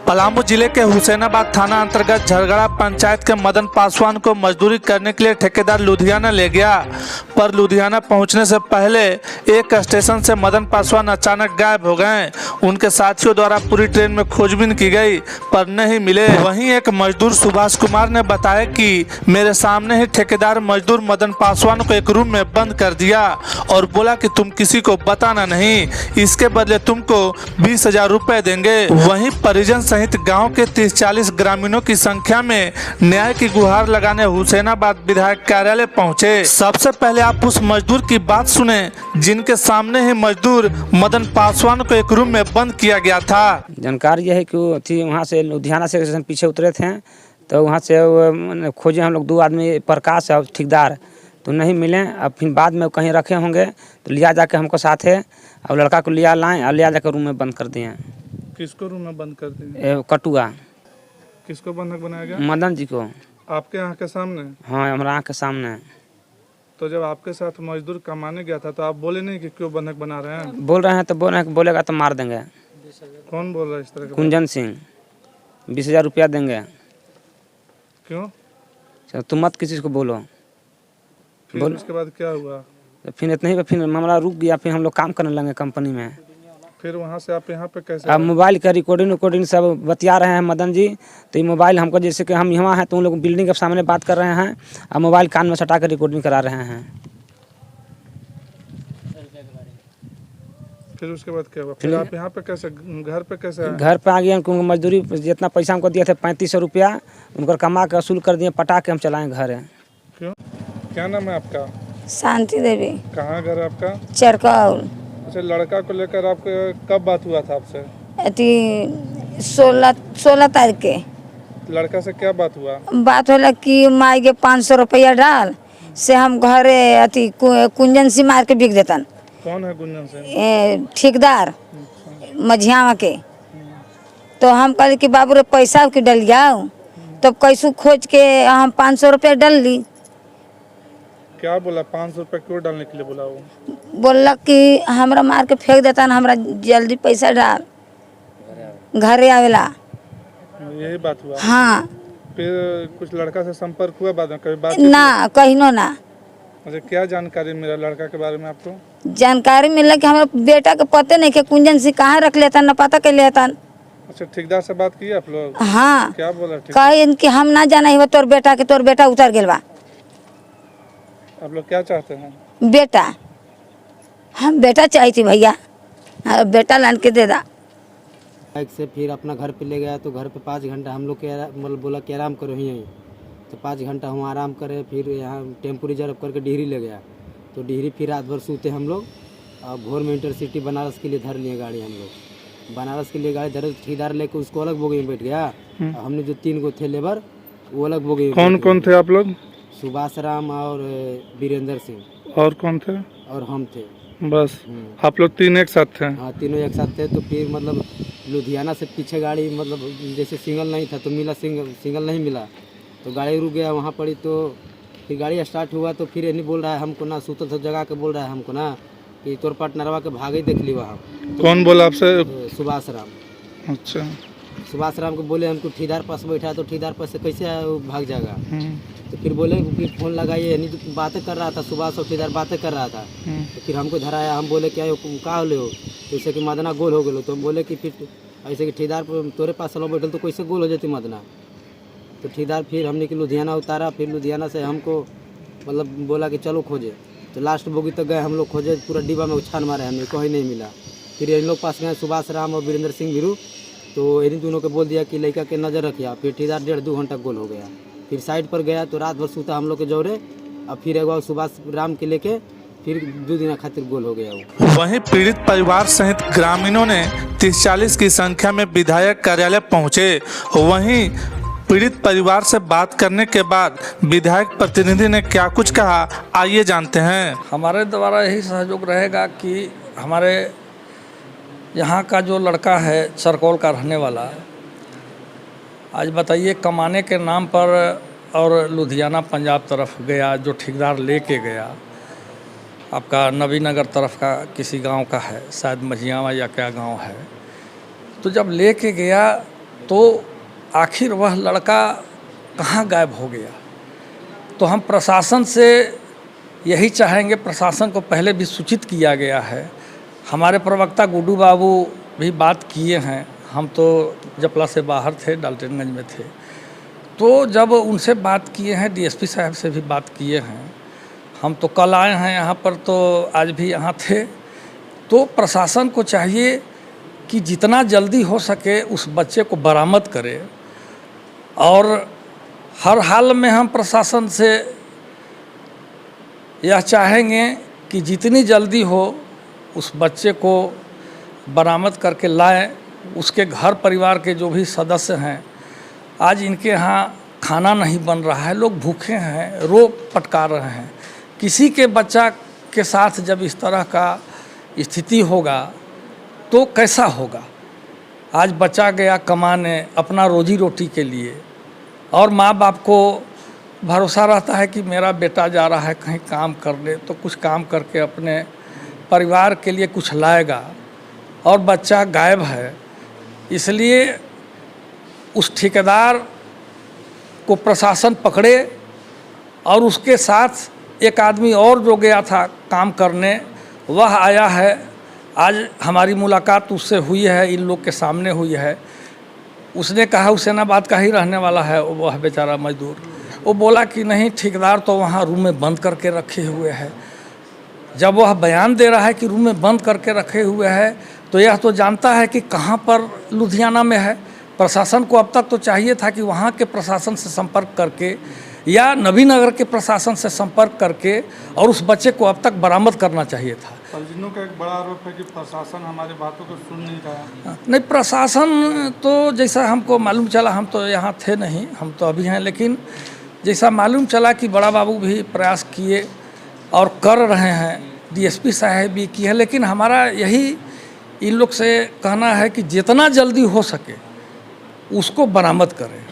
पलामू जिले के हुसैनाबाद थाना अंतर्गत झरगड़ा पंचायत के मदन पासवान को मजदूरी करने के लिए ठेकेदार लुधियाना ले गया, पर लुधियाना पहुंचने से पहले एक स्टेशन से मदन पासवान अचानक गायब हो गए। उनके साथियों द्वारा पूरी ट्रेन में खोजबीन की गई पर नहीं मिले। वहीं एक मजदूर सुभाष कुमार ने बताया कि मेरे सामने ही ठेकेदार मजदूर मदन पासवान को एक रूम में बंद कर दिया और बोला कि तुम किसी को बताना नहीं, इसके बदले तुमको 20,000 रुपए देंगे। वहीं परिजन सहित गांव के 30-40 ग्रामीणों की संख्या में न्याय की गुहार लगाने हुसैनाबाद विधायक कार्यालय पहुंचे। सबसे पहले आप उस मजदूर की बात सुने जिनके सामने ही मजदूर मदन पासवान को एक रूम में बंद किया गया था। जानकारी यह है कि वहाँ से लुधियाना से पीछे उतरे थे तो वहाँ से खोजे हम लोग 2 आदमी, प्रकाश और ठेकेदार, तो नहीं मिले। अब फिर बाद में कहीं रखे होंगे तो लिया जाके हमको साथ है और लड़का को लिया लाएं और लिया जाकर रूम में बंद कर दिए। किसको रूम में बंद कर दिए? कटुआ। किसको बंधक बनाया गया? मदन जी को। आपके यहाँ के सामने? हाँ, हमारा आँख के सामने। तो जब आपके साथ मजदूर कमाने गया था तो आप बोले नहीं कि क्यों बंधक बना रहे हैं? बोल रहे हैं तो बोल रहे हैं, बोलेगा तो मार देंगे। कौन बोल रहा है इस तरह का? कुंजन सिंह। 20,000 रुपया देंगे। क्यों? तुम मत किसी को बोलो। फिर उसके बाद क्या हुआ? फिर इतना ही, फिर मामला रुक गया। फिर हम लोग काम करने लगे कंपनी में। फिर वहाँ से आप यहाँ पे कैसे? अब मोबाइल का रिकॉर्डिंग सब बतिया रहे हैं मदन जी। तो ये मोबाइल हमको, जैसे कि हम यहाँ हैं तो उन लोग बिल्डिंग के सामने बात कर रहे हैं और मोबाइल कान में सटा कर रिकॉर्डिंग करा रहे हैं। फिर उसके बाद क्या हुआ? फिर आप यहाँ पे कैसे, घर पे कैसे? घर पे आ गए। उनको मजदूरी जितना पैसा हमको दिए थे 3500 रुपया, उनको कमा के वसूल कर दिए, पटा के हम चलाएँ घर है। क्यों? क्या नाम है आपका? शांति देवी। कहाँ घर है आपका? चरकौल। अच्छा, लड़का को लेकर आपको कब बात हुआ था आपसे? 16 तारीख के। लड़का से क्या बात हुआ? बात होला कि माई के 500 रुपया डाल से हम घरे कुंजन से मार के बिक देतन। कौन है कुंजन से? ठेकेदार मझियावा के। तो हम कहले कि बाबू रे पैसा के डल जाओ, तब कैसे खोज के हम 500 रुपया डल ली। क्या बोला? 500 रुपये क्यों डालने के लिए बोला? वो बोला कि हमरा मार के फेंक देता ना, हमरा जल्दी पैसा डाल, घरे आवेला। यही बात हुआ? हाँ। फिर कुछ लड़का से संपर्क हुआ बाद में? कभी बात ना, कहीं ना। अच्छा, क्या जानकारी मिला लड़का के बारे में आपको? जानकारी मिला कि हमारे बेटा के पते नहीं कि कुंजन से कहाँ रख लेता न पता कर लेता। अच्छा, ठेकेदार से बात की आप लोग? हाँ। क्या बोला? कहे कि हम ना जाना ही तोर बेटा उतर गया बा। आप लोग क्या चाहते हैं? बेटा, हम बेटा चाहिए भैया, बेटा लान के दे दा। बाइक से फिर अपना घर पे ले गया तो घर पे 5 घंटा हम लोग के मतलब बोला कि आराम करो यहीं, तो 5 घंटा हम आराम करे। फिर यहाँ टेम्पो रिजर्व करके डिहरी ले गया, तो डिहरी फिर रात भर सोते हम लोग। और भोर में इंटरसिटी बनारस के लिए धर लिए गाड़ी हम लोग। बनारस के लिए गाड़ी धरे, ठेकेदार लेके उसको अलग बोगी में बैठ गया। हमने जो 3 गो थे लेबर वो अलग बोगी में। कौन कौन थे आप लोग? सुभाष राम और वीरेंद्र सिंह। और कौन थे? और हम थे बस। आप लोग 3 एक साथ थे? हाँ, तीनों एक साथ थे। तो फिर मतलब लुधियाना से पीछे गाड़ी, मतलब जैसे सिंगल नहीं था तो मिला, सिंगल नहीं मिला तो गाड़ी रुक गया वहाँ पड़ी। तो फिर गाड़ी स्टार्ट हुआ तो फिर नहीं बोल रहा है हमको ना, सूतल सब जगह के बोल रहा है हमको ना कि तोर पार्टनरवा के भागे देख ली वहाँ। तो कौन बोला आपसे? सुभाष राम। अच्छा। सुभाष राम को बोले हमको ठेकेदार पास बैठा, तो ठेकेदार पास से कैसे भाग जाएगा? तो फिर बोले कि फोन लगाइए, नहीं तो बातें कर रहा था सुभाष और ठेकेदार बातें कर रहा था। तो फिर हमको धराया, हम बोले क्या कहा हो ले हो, जैसे कि मदना गोल हो गए। तो हम बोले कि फिर ऐसे कि ठेकेदार तोरे पास चलो बैठल तो कैसे गोल हो जाती मदना। तो ठेकेदार फिर हमने कि लुधियाना उतारा। फिर लुधियाना से हमको मतलब बोला कि चलो खोजे। तो लास्ट बोगी तक गए हम लोग खोजे, पूरा डिब्बा में उछान मारे, हमें कहीं नहीं मिला। फिर इन लोग पास गए सुभाष राम और वीरेंद्र सिंह वीरू, तो इन दोनों को बोल दिया कि लड़का के नज़र रखिया। फिर ठेकेदार 1.5-2 घंटा गोल हो गया। फिर साइड पर गया तो रात भर सूता हम लोग के जोरे। अब फिर एक बार सुभाष राम के लेके फिर 2 दिन खातिर गोल हो गया वो। वहीं पीड़ित परिवार सहित ग्रामीणों ने 30-40 की संख्या में विधायक कार्यालय पहुंचे। वहीं पीड़ित परिवार से बात करने के बाद विधायक प्रतिनिधि ने क्या कुछ कहा, आइए जानते हैं। हमारे द्वारा यही सहयोग रहेगा कि हमारे यहाँ का जो लड़का है चरकौल का रहने वाला, आज बताइए कमाने के नाम पर और लुधियाना पंजाब तरफ गया, जो ठेकेदार लेके गया आपका नबीनगर तरफ का किसी गांव का है, शायद मझियावा या क्या गांव है। तो जब लेके गया तो आखिर वह लड़का कहाँ गायब हो गया। तो हम प्रशासन से यही चाहेंगे, प्रशासन को पहले भी सूचित किया गया है, हमारे प्रवक्ता गुड्डू बाबू भी बात किए हैं, हम तो जपला से बाहर थे, डाल्टनगंज में थे, तो जब उनसे बात किए हैं, डीएसपी साहब से भी बात किए हैं, हम तो कल आए हैं यहाँ पर, तो आज भी यहाँ थे। तो प्रशासन को चाहिए कि जितना जल्दी हो सके उस बच्चे को बरामद करे, और हर हाल में हम प्रशासन से यह चाहेंगे कि जितनी जल्दी हो उस बच्चे को बरामद करके लाएं। उसके घर परिवार के जो भी सदस्य हैं, आज इनके यहाँ खाना नहीं बन रहा है, लोग भूखे हैं, रो पटका रहे हैं। किसी के बच्चा के साथ जब इस तरह का स्थिति होगा तो कैसा होगा। आज बच्चा गया कमाने अपना रोजी रोटी के लिए, और माँ बाप को भरोसा रहता है कि मेरा बेटा जा रहा है कहीं काम करने, तो कुछ काम करके अपने परिवार के लिए कुछ लाएगा, और बच्चा गायब है। इसलिए उस ठेकेदार को प्रशासन पकड़े, और उसके साथ एक आदमी और जो गया था काम करने, वह आया है। आज हमारी मुलाकात उससे हुई है, इन लोग के सामने हुई है। उसने कहा हुसैनाबाद का ही रहने वाला है वह बेचारा मजदूर। वो बोला कि नहीं, ठेकेदार तो वहाँ रूम में बंद करके रखे हुए है। जब वह बयान दे रहा है कि रूम में बंद करके रखे हुए है, तो यह तो जानता है कि कहाँ पर लुधियाना में है। प्रशासन को अब तक तो चाहिए था कि वहाँ के प्रशासन से संपर्क करके या नबीनगर के प्रशासन से संपर्क करके और उस बच्चे को अब तक बरामद करना चाहिए था। परिजनों का एक बड़ा आरोप है कि प्रशासन हमारी बातों को सुन नहीं रहा। नहीं, प्रशासन तो जैसा हमको मालूम चला, हम तो यहाँ थे नहीं, हम तो अभी हैं, लेकिन जैसा मालूम चला कि बड़ा बाबू भी प्रयास किए और कर रहे हैं, डीएसपी साहब भी किए हैं, लेकिन हमारा यही इन लोग से कहना है कि जितना जल्दी हो सके उसको बरामद करें।